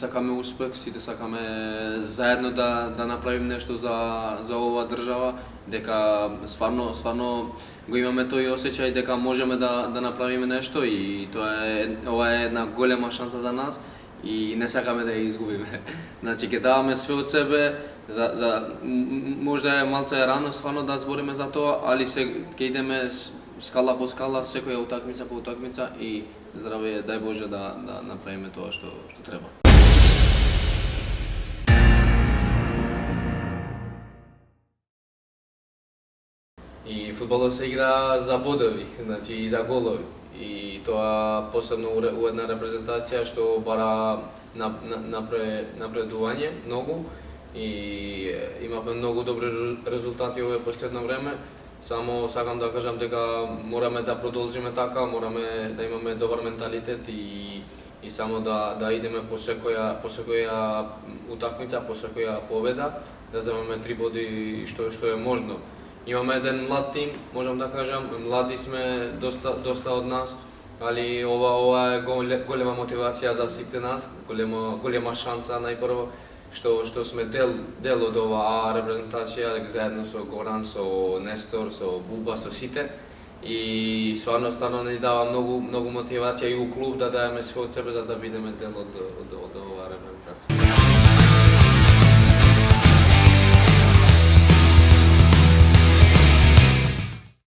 сакаме успех, сите сакаме заедно да направиме нешто за оваа држава, дека стварно го имаме тој осеќај дека можеме да направиме нешто и ова е една голема шанса за нас и не сакаме да ја изгубиме. Значи ќе даваме све од себе, можда е малце рано стварно да збориме за тоа, али ќе идеме скала по скала, секоја утакмица по утакмица и здраве, дај Боже да направиме тоа што треба. И фудбалот се игра за бодови, значи и за голови. И тоа посебно у една репрезентација што бара напредување многу и имавме многу добри резултати овое последно време. Само сакам да кажам дека мораме да продолжиме така, мораме да имаме добар менталитет и само да идеме по секоја утакмица, по секоја победа, да земеме 3 боди што е можно. Имаме еден млад тим, можам да кажам, млади сме доста од нас, али ова е голема мотивација за сите нас, голема шанса најпрво што сме дел од оваа репрезентација заедно со Горан, со Нестор, со Буба, со сите и стварно ни дава многу мотивација и у клуб да даеме све од себе за да бидеме дел од оваа репрезентација.